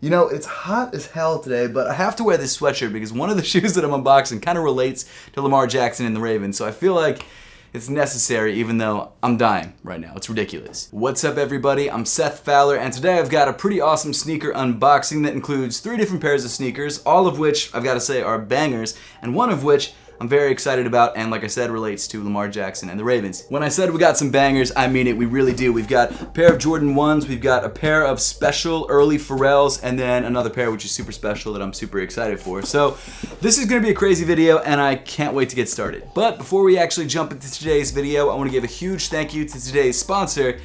You know, it's hot as hell today, but I have to wear this sweatshirt because one of the shoes that I'm unboxing kind of relates to Lamar Jackson and the Ravens, so I feel like it's necessary even though I'm dying right now. It's ridiculous. What's up, everybody? I'm Seth Fowler, and today I've got a pretty awesome sneaker unboxing that includes 3 different pairs of sneakers, all of which I've got to say are bangers, and one of which I'm very excited about, and like I said, relates to Lamar Jackson and the Ravens. When I said we got some bangers, I mean it, we really do. We've got a pair of Jordan 1s, we've got a pair of special early Pharrells, and then another pair which is super special that I'm super excited for. So this is gonna be a crazy video, and I can't wait to get started. But before we actually jump into today's video, I wanna give a huge thank you to today's sponsor,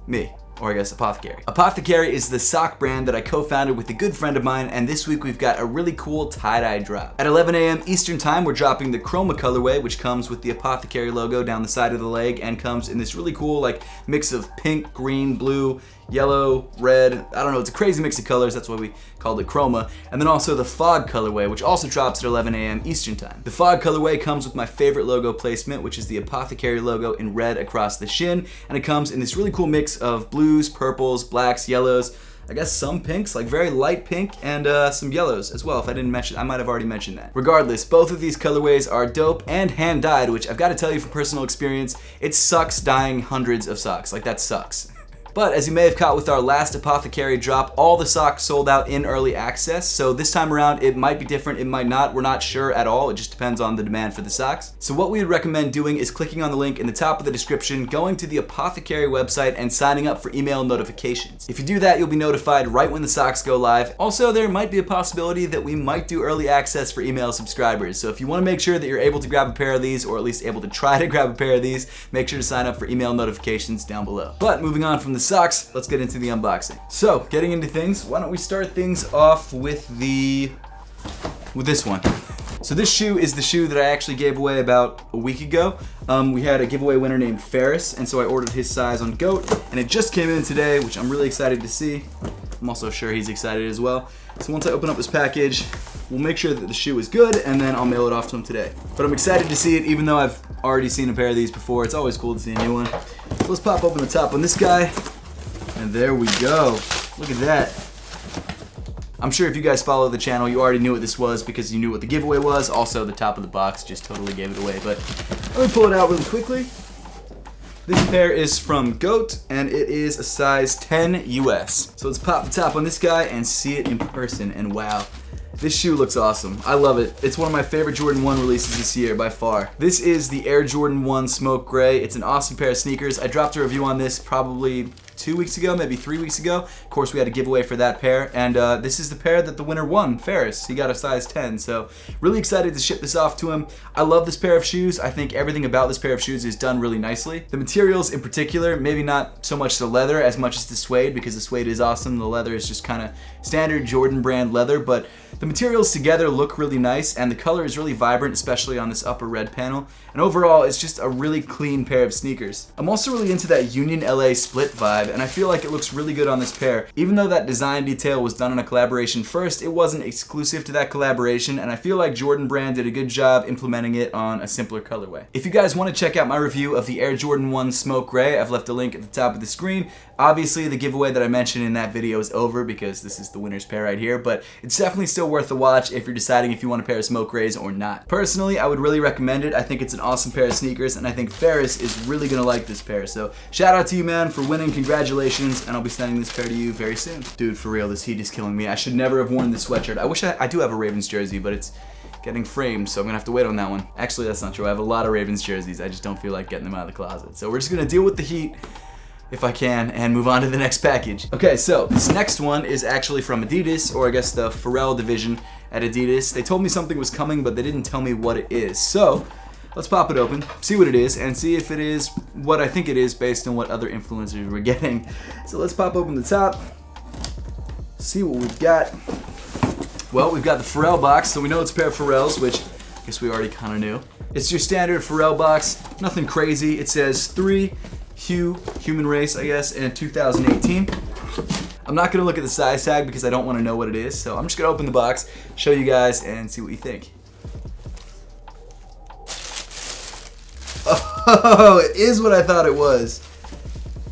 me. Or I guess Apothecary. Apothecary is the sock brand that I co-founded with a good friend of mine, and this week we've got a really cool tie-dye drop. At 11 a.m. Eastern time, we're dropping the Chroma colorway, which comes with the Apothecary logo down the side of the leg and comes in this really cool like mix of pink, green, blue, yellow, red. I don't know, it's a crazy mix of colors, that's why we called it Chroma. And then also the Fog colorway, which also drops at 11 a.m. Eastern time. The Fog colorway comes with my favorite logo placement, which is the Apothecary logo in red across the shin, and it comes in this really cool mix of blues, purples, blacks, yellows, I guess some pinks, like very light pink, and some yellows as well. If I didn't mention, I might have already mentioned that. Regardless, both of these colorways are dope and hand dyed, which I've got to tell you from personal experience, it sucks dyeing hundreds of socks. Like, that sucks. But as you may have caught with our last Apothecary drop, all the socks sold out in early access. So this time around, it might be different, it might not. We're not sure at all. It just depends on the demand for the socks. So what we would recommend doing is clicking on the link in the top of the description, going to the Apothecary website and signing up for email notifications. If you do that, you'll be notified right when the socks go live. Also, there might be a possibility that we might do early access for email subscribers. So if you want to make sure that you're able to grab a pair of these, or at least able to try to grab a pair of these, make sure to sign up for email notifications down below. But moving on from the socks, let's get into the unboxing. So, getting into things, why don't we start things off with this one. So this shoe is the shoe that I actually gave away about a week ago. We had a giveaway winner named Ferris, and so I ordered his size on Goat, and it just came in today, which I'm really excited to see. I'm also sure he's excited as well. So once I open up this package, we'll make sure that the shoe is good, and then I'll mail it off to him today. But I'm excited to see it, even though I've already seen a pair of these before. It's always cool to see a new one. So let's pop open the top on this guy. And there we go. Look at that. I'm sure if you guys follow the channel, you already knew what this was because you knew what the giveaway was. Also, the top of the box just totally gave it away. But let me pull it out really quickly. This pair is from Goat, and it is a size 10 US. So let's pop the top on this guy and see it in person. And wow, this shoe looks awesome. I love it. It's one of my favorite Jordan 1 releases this year by far. This is the Air Jordan 1 Smoke Gray. It's an awesome pair of sneakers. I dropped a review on this probably 2 weeks ago, maybe 3 weeks ago. Of course, we had a giveaway for that pair, and this is the pair that the winner won, Ferris. He got a size 10, so really excited to ship this off to him. I love this pair of shoes. I think everything about this pair of shoes is done really nicely. The materials in particular, maybe not so much the leather as much as the suede, because the suede is awesome. The leather is just kind of standard Jordan brand leather, but the materials together look really nice, and the color is really vibrant, especially on this upper red panel. And overall, it's just a really clean pair of sneakers. I'm also really into that Union LA split vibe, and I feel like it looks really good on this pair. Even though that design detail was done in a collaboration first, it wasn't exclusive to that collaboration, and I feel like Jordan Brand did a good job implementing it on a simpler colorway. If you guys want to check out my review of the Air Jordan 1 Smoke Gray, I've left a link at the top of the screen. Obviously, the giveaway that I mentioned in that video is over because this is the winner's pair right here, but it's definitely still worth the watch if you're deciding if you want a pair of Smoke Grays or not. Personally, I would really recommend it. I think it's an awesome pair of sneakers, and I think Ferris is really gonna like this pair. So shout out to you, man, for winning. Congratulations, and I'll be sending this pair to you very soon. Dude, for real, this heat is killing me. I should never have worn this sweatshirt. I wish I do have a Ravens jersey, but it's getting framed, so I'm gonna have to wait on that one. Actually, that's not true. I have a lot of Ravens jerseys. I just don't feel like getting them out of the closet. So we're just gonna deal with the heat if I can, and move on to the next package. Okay, so this next one is actually from Adidas, or I guess the Pharrell division at Adidas. They told me something was coming, but they didn't tell me what it is. So let's pop it open, see what it is, and see if it is what I think it is based on what other influencers we're getting. So let's pop open the top, see what we've got. Well, we've got the Pharrell box, so we know it's a pair of Pharrells, which I guess we already kind of knew. It's your standard Pharrell box, nothing crazy. It says 3 Hue, human race, I guess, in 2018. I'm not gonna look at the size tag because I don't wanna know what it is, so I'm just gonna open the box, show you guys, and see what you think. Oh, it is what I thought it was.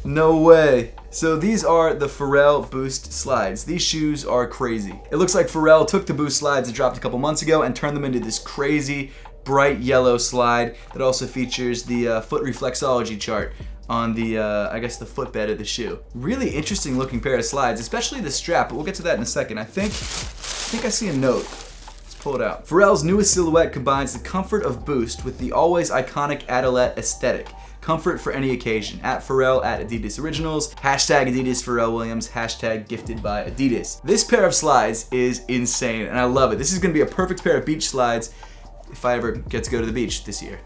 No way. So these are the Pharrell Boost slides. These shoes are crazy. It looks like Pharrell took the Boost slides that dropped a couple months ago and turned them into this crazy bright yellow slide that also features the foot reflexology chart on the, I guess the footbed of the shoe. Really interesting looking pair of slides, especially the strap, but we'll get to that in a second. I think I see a note. Let's pull it out. Pharrell's newest silhouette combines the comfort of Boost with the always iconic Adolette aesthetic. Comfort for any occasion. At Pharrell, at Adidas Originals, hashtag Adidas Pharrell Williams, hashtag gifted by Adidas. This pair of slides is insane and I love it. This is gonna be a perfect pair of beach slides if I ever get to go to the beach this year.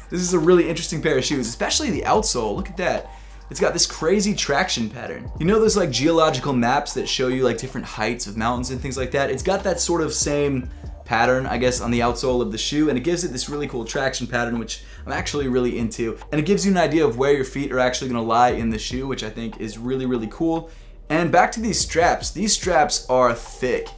This is a really interesting pair of shoes, especially the outsole. Look at that. It's got this crazy traction pattern. You know those like geological maps that show you like different heights of mountains and things like that? It's got that sort of same pattern, I guess, on the outsole of the shoe, and it gives it this really cool traction pattern, which I'm actually really into. And it gives you an idea of where your feet are actually gonna lie in the shoe, which I think is really, really cool. And back to these straps. These straps are thick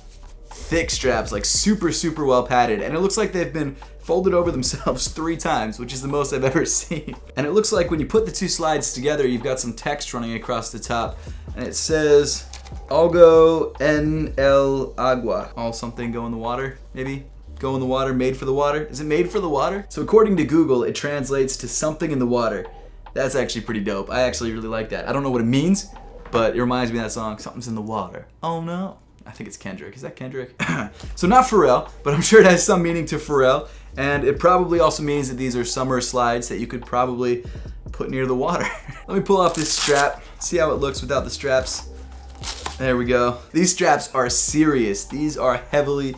straps, like super, super well padded. And it looks like they've been folded over themselves 3 times, which is the most I've ever seen. And it looks like when you put the two slides together, you've got some text running across the top, and it says, Algo en el agua. All something go in the water, maybe? Go in the water, made for the water? Is it made for the water? So according to Google, it translates to something in the water. That's actually pretty dope. I actually really like that. I don't know what it means, but it reminds me of that song, Something's in the Water. Oh no. I think it's Kendrick. Is that Kendrick? So not Pharrell, but I'm sure it has some meaning to Pharrell. And it probably also means that these are summer slides that you could probably put near the water. Let me pull off this strap, see how it looks without the straps. There we go. These straps are serious. These are heavily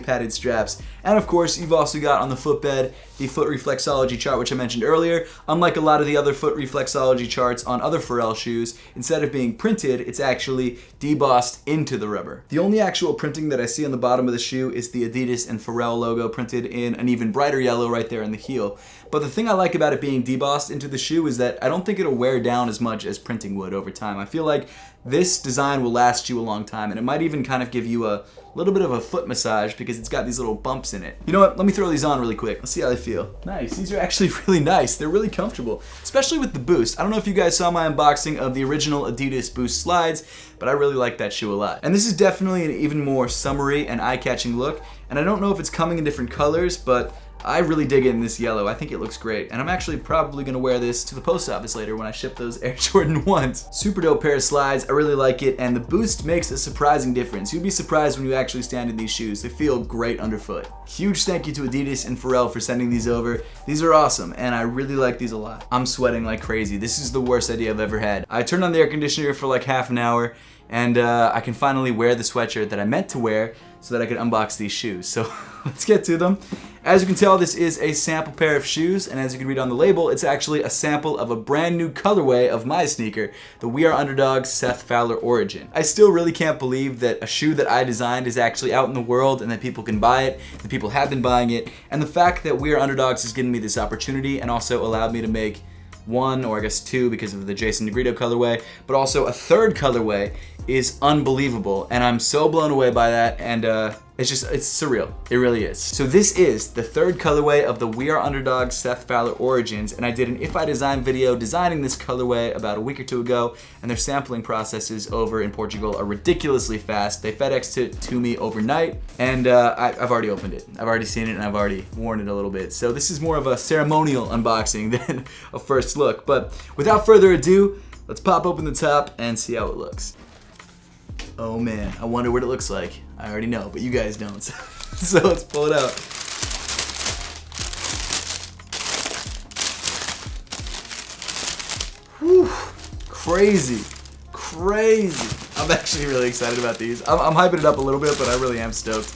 padded straps. And of course, you've also got on the footbed the foot reflexology chart, which I mentioned earlier. Unlike a lot of the other foot reflexology charts on other Pharrell shoes, instead of being printed, it's actually debossed into the rubber. The only actual printing that I see on the bottom of the shoe is the Adidas and Pharrell logo printed in an even brighter yellow right there in the heel. But the thing I like about it being debossed into the shoe is that I don't think it'll wear down as much as printing would over time. I feel like this design will last you a long time, and it might even kind of give you a little bit of a foot massage because it's got these little bumps in it. You know what? Let me throw these on really quick. Let's see how they feel. Nice. These are actually really nice. They're really comfortable, especially with the Boost. I don't know if you guys saw my unboxing of the original Adidas Boost slides, but I really like that shoe a lot. And this is definitely an even more summery and eye-catching look. And I don't know if it's coming in different colors, but I really dig it in this yellow. I think it looks great. And I'm actually probably gonna wear this to the post office later when I ship those Air Jordan 1s. Super dope pair of slides. I really like it. And the Boost makes a surprising difference. You'd be surprised when you actually stand in these shoes. They feel great underfoot. Huge thank you to Adidas and Pharrell for sending these over. These are awesome, and I really like these a lot. I'm sweating like crazy. This is the worst idea I've ever had. I turned on the air conditioner for like half an hour, and I can finally wear the sweatshirt that I meant to wear so that I could unbox these shoes. So let's get to them. As you can tell, this is a sample pair of shoes, and as you can read on the label, it's actually a sample of a brand new colorway of my sneaker, the We Are Underdogs Seth Fowler Origin. I still really can't believe that a shoe that I designed is actually out in the world and that people can buy it, that people have been buying it, and the fact that We Are Underdogs has given me this opportunity and also allowed me to make one, or I guess two because of the Jason Negrito colorway, but also a third colorway is unbelievable, and I'm so blown away by that, and it's surreal. It really is. So this is the third colorway of the We Are Underdogs Seth Fowler Origins, and I did an If I Design video designing this colorway about a week or two ago, and their sampling processes over in Portugal are ridiculously fast. They FedExed it to me overnight, and I've already opened it. I've already seen it, and I've already worn it a little bit. So this is more of a ceremonial unboxing than a first look. But without further ado, let's pop open the top and see how it looks. Oh man, I wonder what it looks like. I already know, but you guys don't. So let's pull it out. Whew, crazy. I'm actually really excited about these. I'm hyping it up a little bit, but I really am stoked.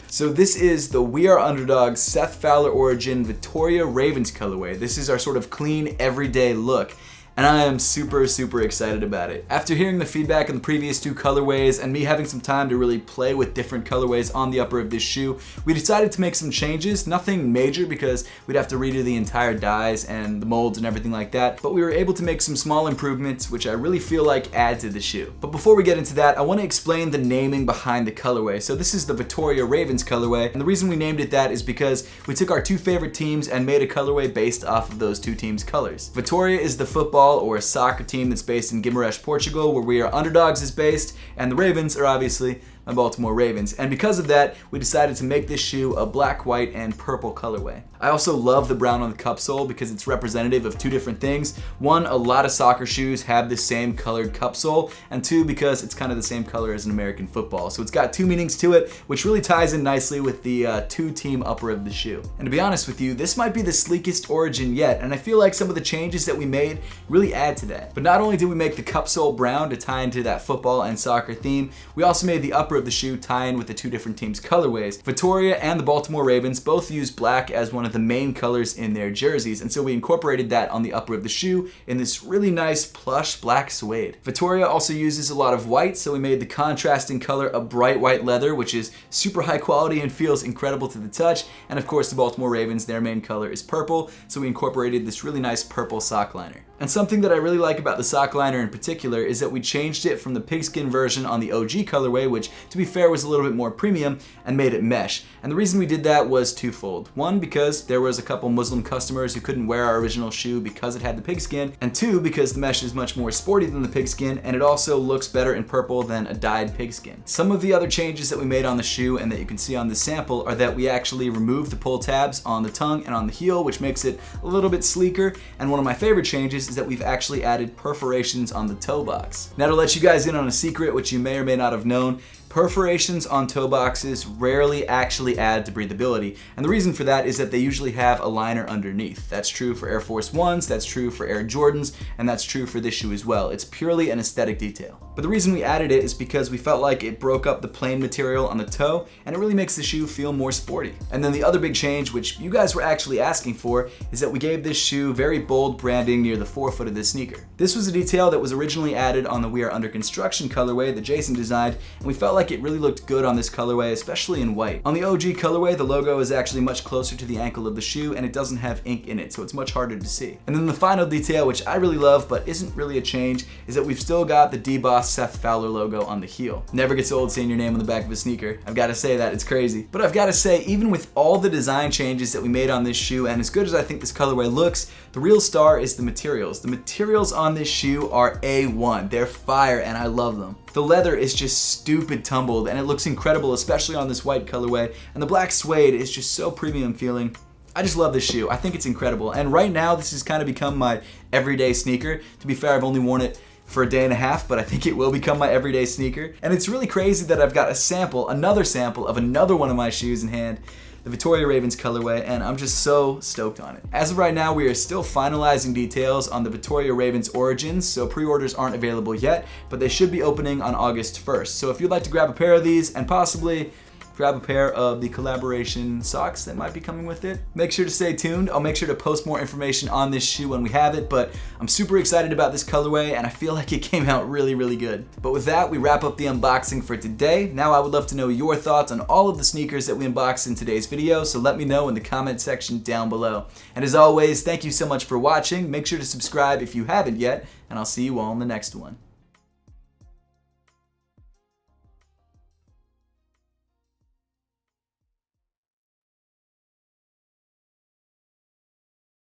So this is the We Are Underdogs Seth Fowler Origin Victoria Ravens colorway. This is our sort of clean, everyday look, and I am super excited about it. After hearing the feedback on the previous two colorways and me having some time to really play with different colorways on the upper of this shoe, we decided to make some changes. Nothing major because we'd have to redo the entire dies and the molds and everything like that, but we were able to make some small improvements which I really feel like add to the shoe. But before we get into that, I want to explain the naming behind the colorway. So this is the Victoria Ravens colorway, and the reason we named it that is because we took our two favorite teams and made a colorway based off of those two teams' colors. Victoria is the football football or a soccer team that's based in Guimarães, Portugal, where We Are Underdogs is based, and the Ravens are obviously my Baltimore Ravens. And because of that, we decided to make this shoe a black, white, and purple colorway. I also love the brown on the cup sole because it's representative of two different things. One, a lot of soccer shoes have the same colored cup sole, and two, because it's kind of the same color as an American football. So it's got two meanings to it, which really ties in nicely with the two-team upper of the shoe. And to be honest with you, this might be the sleekest origin yet, and I feel like some of the changes that we made really add to that. But not only did we make the cup sole brown to tie into that football and soccer theme, we also made the upper of the shoe tie in with the two different teams' colorways. Vittoria and the Baltimore Ravens both use black as one of the main colors in their jerseys, and so we incorporated that on the upper of the shoe in this really nice plush black suede. Vittoria also uses a lot of white, so we made the contrasting color a bright white leather, which is super high quality and feels incredible to the touch. And of course the Baltimore Ravens, their main color is purple, so we incorporated this really nice purple sock liner. And something that I really like about the sock liner in particular is that we changed it from the pigskin version on the OG colorway, which to be fair was a little bit more premium, and made it mesh. And the reason we did that was twofold. One, because there was a couple Muslim customers who couldn't wear our original shoe because it had the pigskin, and two, because the mesh is much more sporty than the pigskin, and it also looks better in purple than a dyed pigskin. Some of the other changes that we made on the shoe and that you can see on this sample are that we actually removed the pull tabs on the tongue and on the heel, which makes it a little bit sleeker, and one of my favorite changes is that we've actually added perforations on the toe box. Now to let you guys in on a secret, which you may or may not have known, perforations on toe boxes rarely actually add to breathability, and the reason for that is that they usually have a liner underneath. That's true for Air Force Ones, that's true for Air Jordans, and that's true for this shoe as well. It's purely an aesthetic detail. But the reason we added it is because we felt like it broke up the plain material on the toe, and it really makes the shoe feel more sporty. And then the other big change, which you guys were actually asking for, is that we gave this shoe very bold branding near the forefoot of this sneaker. This was a detail that was originally added on the We Are Under Construction colorway that Jason designed, and we felt like it really looked good on this colorway, especially in white. On the OG colorway, the logo is actually much closer to the ankle of the shoe, and it doesn't have ink in it, so it's much harder to see. And then the final detail, which I really love but isn't really a change, is that we've still got the D-Boss Seth Fowler logo on the heel. Never gets old seeing your name on the back of a sneaker. I've got to say that, it's crazy. But I've got to say, even with all the design changes that we made on this shoe, and as good as I think this colorway looks, the real star is the materials. The materials on this shoe are A1. They're fire, and I love them. The leather is just stupid tumbled, and it looks incredible, especially on this white colorway, and the black suede is just so premium feeling. I just love this shoe. I think it's incredible, and right now this has kind of become my everyday sneaker. To be fair, I've only worn it for a day and a half, but I think it will become my everyday sneaker. And it's really crazy that I've got a sample, another sample of another one of my shoes in hand, the Vittoria Ravens colorway, and I'm just so stoked on it. As of right now, we are still finalizing details on the Vittoria Ravens origins, so pre-orders aren't available yet, but they should be opening on August 1st. So if you'd like to grab a pair of these and possibly grab a pair of the collaboration socks that might be coming with it, make sure to stay tuned. I'll make sure to post more information on this shoe when we have it, but I'm super excited about this colorway and I feel like it came out really, really good. But with that, we wrap up the unboxing for today. Now I would love to know your thoughts on all of the sneakers that we unboxed in today's video, so let me know in the comment section down below. And as always, thank you so much for watching. Make sure to subscribe if you haven't yet, and I'll see you all in the next one.